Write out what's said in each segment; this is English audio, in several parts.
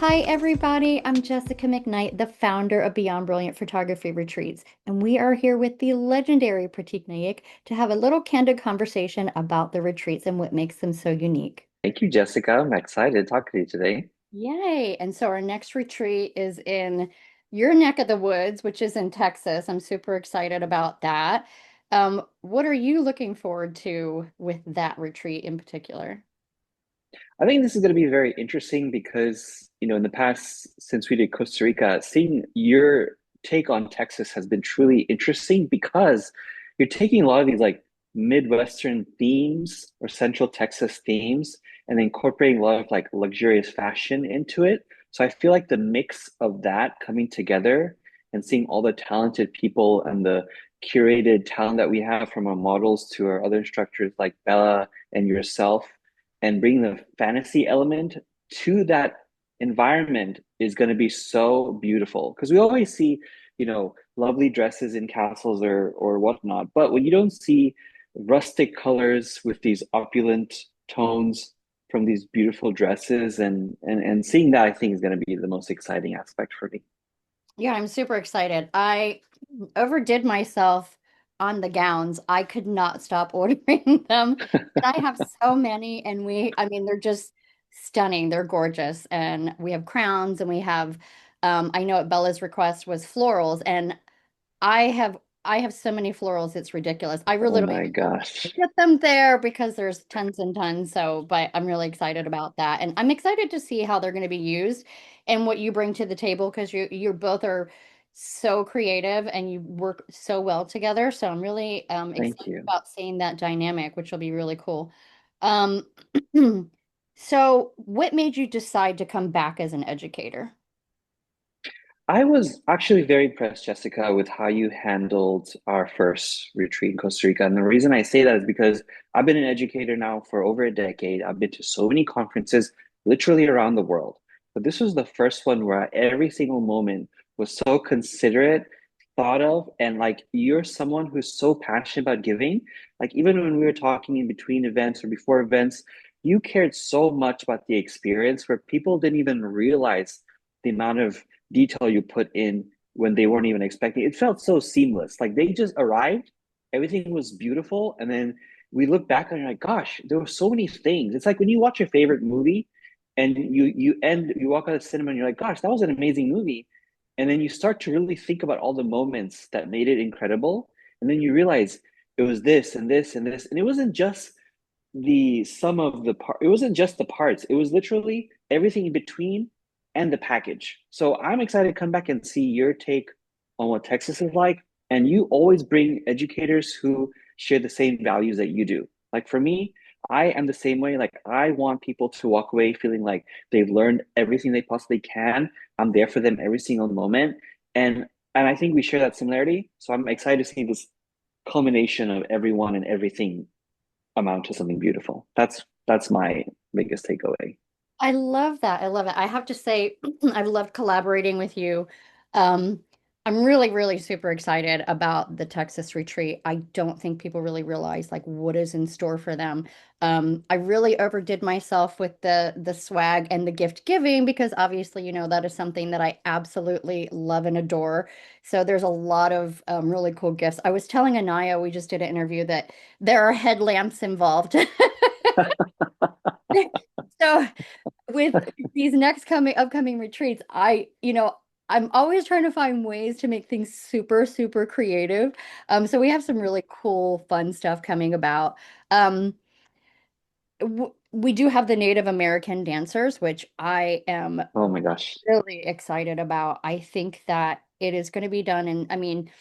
Hi, everybody. I'm Jessica McKnight, the founder of Beyond Brilliant Photography Retreats, and we are here with the legendary Pratik Naik to have a little candid conversation about the retreats and what makes them so unique. Thank you, Jessica. I'm excited to talk to you today. Yay! And so our next retreat is in your neck of the woods, which is in Texas. I'm super excited about that. What are you looking forward to with that retreat in particular? I think this is going to be very interesting because, in the past, since we did Costa Rica, seeing your take on Texas has been truly interesting because you're taking a lot of these like Midwestern themes or Central Texas themes and incorporating a lot of like luxurious fashion into it. So I feel like the mix of that coming together and seeing all the talented people and the curated talent that we have from our models to our other instructors like Bella and yourself and bring the fantasy element to that environment is going to be so beautiful because we always see lovely dresses in castles or whatnot, but when you don't see rustic colors with these opulent tones from these beautiful dresses and seeing that, I think, is going to be the most exciting aspect for me. Yeah, I'm super excited. I overdid myself on the gowns. I could not stop ordering them. I have so many, and I mean, they're just stunning. They're gorgeous. And we have crowns and we have, I know what Bella's request was florals, and I have I have so many florals, it's ridiculous. I really Oh don't my even gosh. get them there because there's tons and tons. So, but I'm really excited about that. And I'm excited to see how they're going to be used and what you bring to the table because you both are so creative and you work so well together. So I'm really Thank excited you. about seeing that dynamic, which will be really cool. Um, so what made you decide to come back as an educator? I was actually very impressed, Jessica, with how you handled our first retreat in Costa Rica. And the reason I say that is because I've been an educator now for over a decade. I've been to so many conferences, literally around the world. But this was the first one where every single moment was so considerate, thought of, and like you're someone who's so passionate about giving. Like even when we were talking in between events or before events, you cared so much about the experience where people didn't even realize the amount of detail you put in when they weren't even expecting. It felt so seamless. Like they just arrived, everything was beautiful, and then we look back and you're like, gosh, there were so many things. It's like when you watch your favorite movie and you walk out of the cinema and you're like, gosh, that was an amazing movie. And then you start to really think about all the moments that made it incredible. And then you realize it was this and this and this. And it wasn't just the sum of the part. It wasn't just the parts. It was literally everything in between and the package. So I'm excited to come back and see your take on what Texas is like. And you always bring educators who share the same values that you do. Like for me, I am the same way. Like I want people to walk away feeling like they've learned everything they possibly can. I'm there for them every single moment. And I think we share that similarity. So I'm excited to see this culmination of everyone and everything amount to something beautiful. That's my biggest takeaway. I love that. I love it. I have to say, I've loved collaborating with you. Um, I'm really, really super excited about the Texas retreat. I don't think people really realize like what is in store for them. I really overdid myself with the swag and the gift giving because obviously, that is something that I absolutely love and adore. So there's a lot of really cool gifts. I was telling Anaya, we just did an interview that there are headlamps involved. So with these next coming upcoming retreats, I'm always trying to find ways to make things super, super creative. So we have some really cool, fun stuff coming about. Um, we do have the Native American dancers, which I am Oh my gosh. really excited about. I think that it is going to be done, and I mean,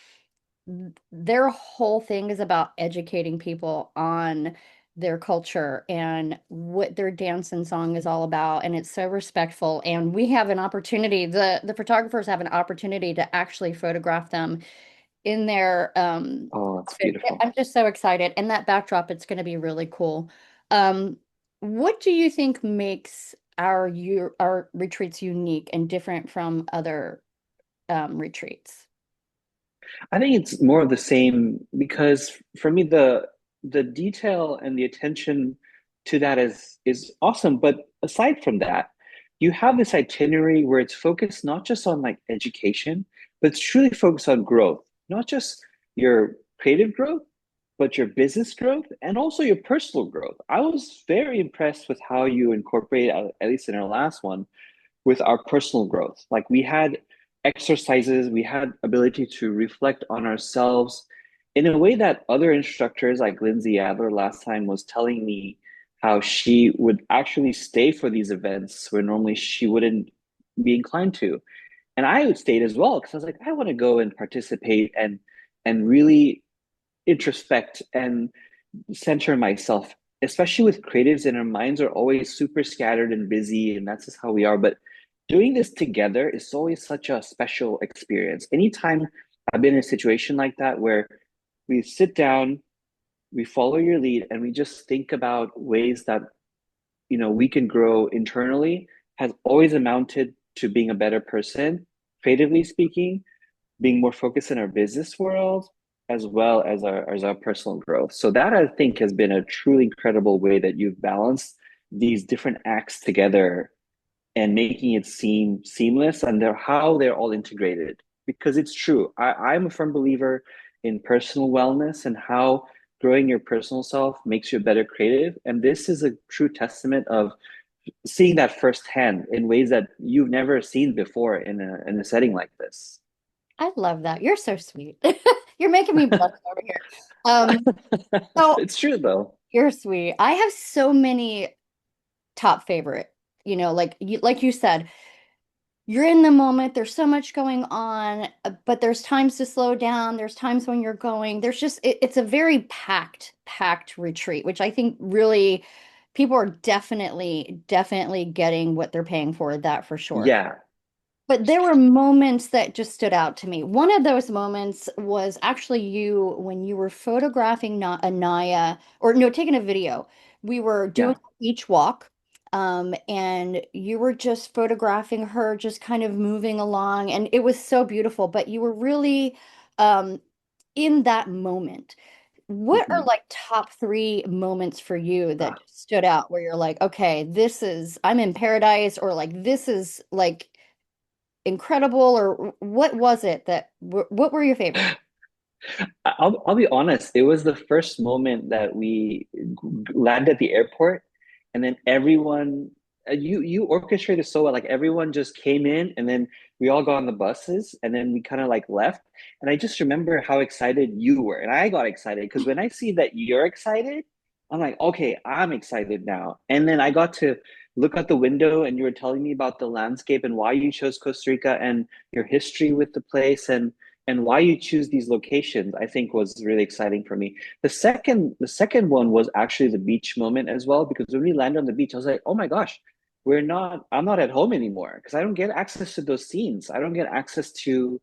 their whole thing is about educating people on their culture and what their dance and song is all about, and it's so respectful, and we have an opportunity, the photographers have an opportunity to actually photograph them in their Oh, that's outfit. beautiful. I'm just so excited, and that backdrop, it's going to be really cool. What do you think makes our retreats unique and different from other retreats? I think it's more of the same because for me the detail and the attention to that is awesome. But aside from that, you have this itinerary where it's focused not just on like education, but it's truly focused on growth, not just your creative growth, but your business growth and also your personal growth. I was very impressed with how you incorporate, at least in our last one, with our personal growth. Like we had exercises, we had ability to reflect on ourselves in a way that other instructors, like Lindsay Adler last time, was telling me how she would actually stay for these events where normally she wouldn't be inclined to. And I would stay as well because I was like, I want to go and participate and really introspect and center myself, especially with creatives and our minds are always super scattered and busy, and that's just how we are. But doing this together is always such a special experience. Anytime I've been in a situation like that where we sit down, we follow your lead, and we just think about ways that we can grow internally, has always amounted to being a better person, creatively speaking, being more focused in our business world as well as our personal growth. So that I think has been a truly incredible way that you've balanced these different acts together and making it seem seamless and how they're all integrated. Because it's true. I'm a firm believer in personal wellness and how growing your personal self makes you a better creative. And this is a true testament of seeing that firsthand in ways that you've never seen before in a setting like this. I love that. You're so sweet. You're making me blush over here. Um, so It's true though. you're sweet. I have so many top favorite, like you said, you're in the moment, there's so much going on, but there's times to slow down, there's times when you're going, it's a very packed retreat, which I think really people are definitely getting what they're paying for, that for sure. Yeah, But there were moments that just stood out to me. One of those moments was actually you when you were photographing Anaya, or no, taking a video. We were doing yeah. a beach walk, and you were just photographing her, just kind of moving along, and it was so beautiful. But you were really um, in that moment. What are Mhm. like top three moments for you that Ah, stood out where you're like, okay, I'm in paradise, or like this is like incredible, or what was it what were your favorite? I'll be honest. It was the first moment that we landed at the airport, and then everyone you orchestrated so well. Like everyone just came in, and then we all got on the buses, and then we kind of like left. And I just remember how excited you were, and I got excited because when I see that you're excited, I'm like, okay, I'm excited now. And then I got to look out the window, and you were telling me about the landscape and why you chose Costa Rica and your history with the place and why you choose these locations, I think was really exciting for me. The second one was actually the beach moment as well, because when we landed on the beach, I was like, oh my gosh, I'm not at home anymore because I don't get access to those scenes. I don't get access to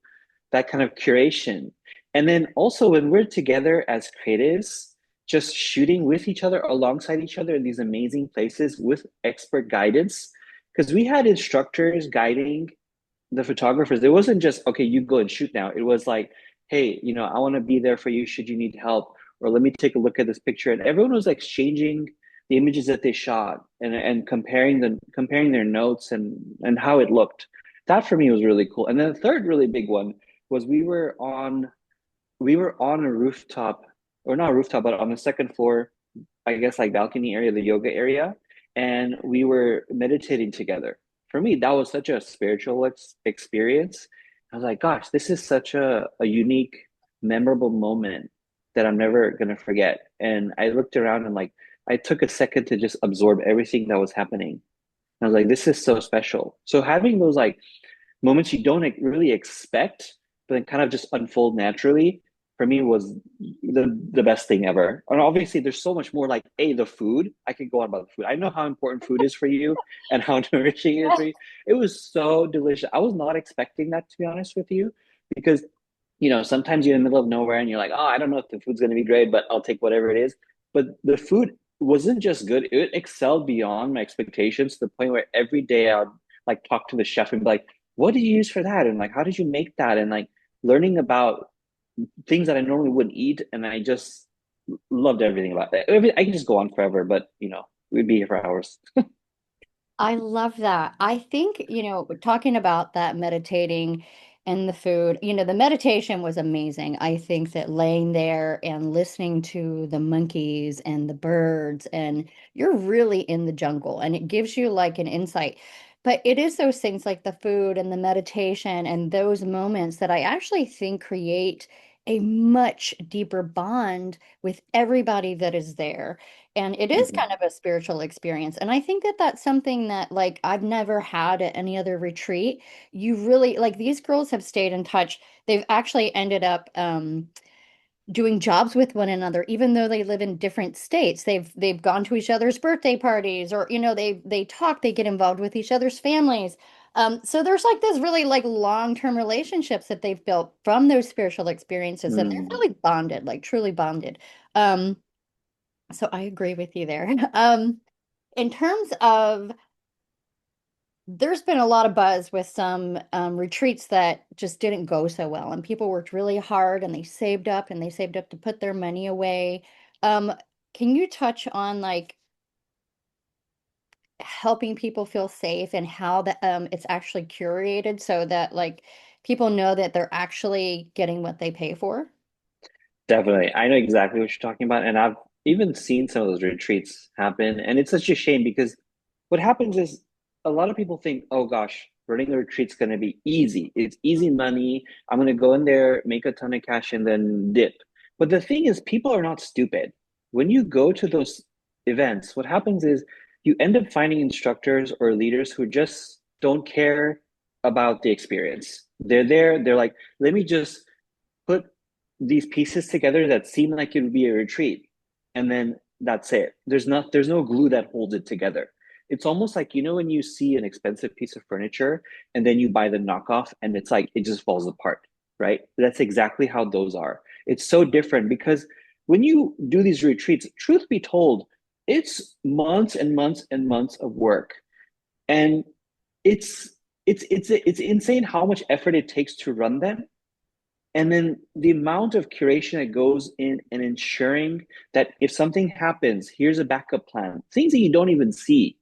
that kind of curation. And then also when we're together as creatives, just shooting with each other, alongside each other in these amazing places with expert guidance, because we had instructors guiding the photographers. It wasn't just, okay, you go and shoot now. It was like, hey, I want to be there for you should you need help, or let me take a look at this picture. And everyone was exchanging the images that they shot and comparing their notes and how it looked. That for me was really cool. And then the third really big one was we were on a rooftop, or not a rooftop, but on the second floor, I guess like balcony area, the yoga area, and we were meditating together. For me, that was such a spiritual experience. I was like, gosh, this is such a unique, memorable moment that I'm never gonna forget. And I looked around and like I took a second to just absorb everything that was happening. I was like, this is so special. So having those like moments you don't really expect, but then kind of just unfold naturally, for me was the best thing ever. And obviously, there's so much more like, hey, the food. I could go on about the food. I know how important food is for you and how nourishing it is for you. It was so delicious. I was not expecting that, to be honest with you, because sometimes you're in the middle of nowhere and you're like, oh, I don't know if the food's going to be great, but I'll take whatever it is. But the food wasn't just good, it excelled beyond my expectations to the point where every day I'd like talk to the chef and be like, what did you use for that? And like, how did you make that? And like learning about things that I normally wouldn't eat. And I just loved everything about that. I can just go on forever, but we'd be here for hours. I love that. I think, talking about that meditating and the food, the meditation was amazing. I think that laying there and listening to the monkeys and the birds, and you're really in the jungle and it gives you like an insight. But it is those things like the food and the meditation and those moments that I actually think create a much deeper bond with everybody that is there. And it is Mhm. kind of a spiritual experience. And I think that that's something that, like, I've never had at any other retreat. You really, like, these girls have stayed in touch. They've actually ended up doing jobs with one another, even though they live in different states. They've gone to each other's birthday parties, or they talk, they get involved with each other's families. So there's like this really like long-term relationships that they've built from those spiritual experiences, and they're Mm. really bonded, like truly bonded. So I agree with you there. In terms of, there's been a lot of buzz with some retreats that just didn't go so well, and people worked really hard and they saved up to put their money away. Um, can you touch on like helping people feel safe and how that it's actually curated so that like people know that they're actually getting what they pay for? Definitely. I know exactly what you're talking about. And I've even seen some of those retreats happen. And it's such a shame because what happens is a lot of people think, oh gosh, running a retreat's going to be easy. It's easy money. I'm going to go in there, make a ton of cash, and then dip. But the thing is, people are not stupid. When you go to those events, what happens is you end up finding instructors or leaders who just don't care about the experience. They're there, they're like, let me just put these pieces together that seem like it would be a retreat, and then that's it. There's no glue that holds it together. It's almost like when you see an expensive piece of furniture and then you buy the knockoff and it's like it just falls apart, right? That's exactly how those are. It's so different because when you do these retreats, truth be told, it's months and months and months of work, and it's it's insane how much effort it takes to run them, and then the amount of curation that goes in and ensuring that if something happens, here's a backup plan, things that you don't even see.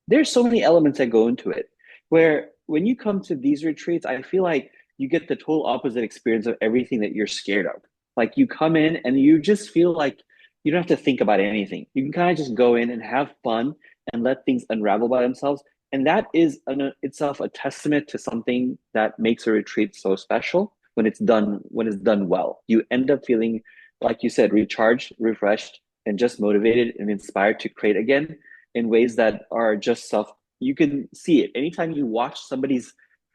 There's so many elements that go into it. Where when you come to these retreats, I feel like you get the total opposite experience of everything that you're scared of. Like you come in and you just feel like you don't have to think about anything. You can kind of just go in and have fun and let things unravel by themselves. And that is itself a testament to something that makes a retreat so special when it's done well. You end up feeling, like you said, recharged, refreshed, and just motivated and inspired to create again in ways that are just you can see it anytime you watch somebody's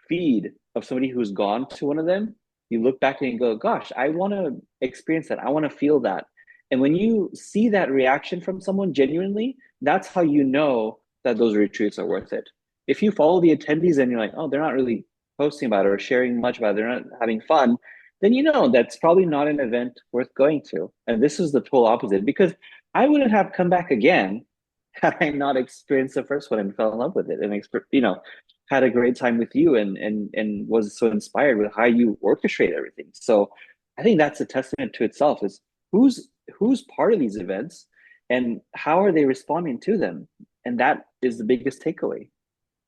feed of somebody who's gone to one of them. You look back and you go, gosh, I want to experience that, I want to feel that. And when you see that reaction from someone genuinely, that's how you know that those retreats are worth it. If you follow the attendees and you're like, oh, they're not really posting about it or sharing much about it, they're not having fun, then that's probably not an event worth going to. And this is the total opposite, because I wouldn't have come back again had I not experienced the first one and fell in love with it, and had a great time with you, and was so inspired with how you orchestrate everything. So I think that's a testament to itself, is who's part of these events and how are they responding to them. And that is the biggest takeaway.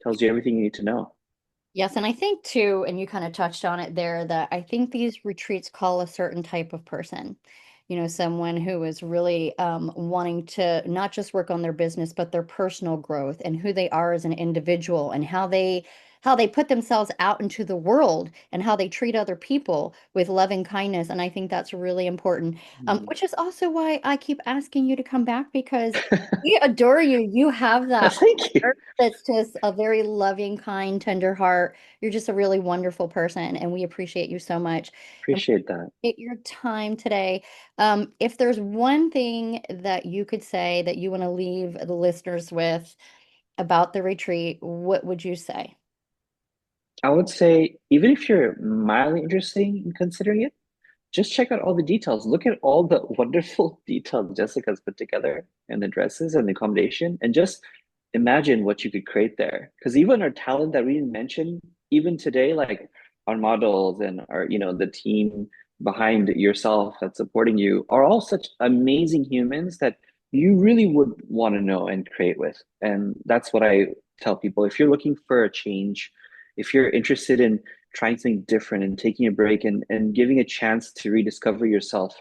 Tells you everything you need to know. Yes, and I think too, and you kind of touched on it there, that I think these retreats call a certain type of person. Someone who is really wanting to not just work on their business, but their personal growth and who they are as an individual and how they put themselves out into the world and how they treat other people with loving kindness. And I think that's really important, Mm. which is also why I keep asking you to come back because we adore you. You have that Thank you. heart that's just a very loving, kind, tender heart. You're just a really wonderful person, and we appreciate you so much. And Appreciate that. appreciate your time today. If there's one thing that you could say that you want to leave the listeners with about the retreat, what would you say? I would say, even if you're mildly interested in considering it, just check out all the details. Look at all the wonderful details Jessica's put together, and the dresses and the accommodation, and just imagine what you could create there. Because even our talent that we didn't mention, even today, like our models and the team behind yourself that's supporting you, are all such amazing humans that you really would want to know and create with. And that's what I tell people if you're looking for a change, if you're interested in trying something different and taking a break and giving a chance to rediscover yourself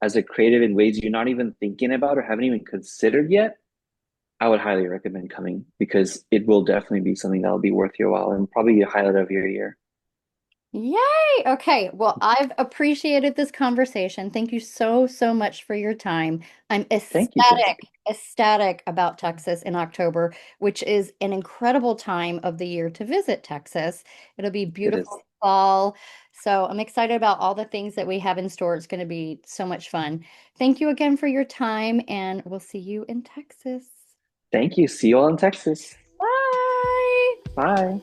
as a creative in ways you're not even thinking about or haven't even considered yet, I would highly recommend coming because it will definitely be something that'll be worth your while and probably a highlight of your year. Yay! Okay, well, I've appreciated this conversation. Thank you so, so much for your time. I'm Thank you, Jessica. ecstatic about Texas in October, which is an incredible time of the year to visit Texas. It'll be It is. beautiful fall. So I'm excited about all the things that we have in store. It's going to be so much fun. Thank you again for your time, and we'll see you in Texas. Thank you. See you all in Texas. Bye. Bye.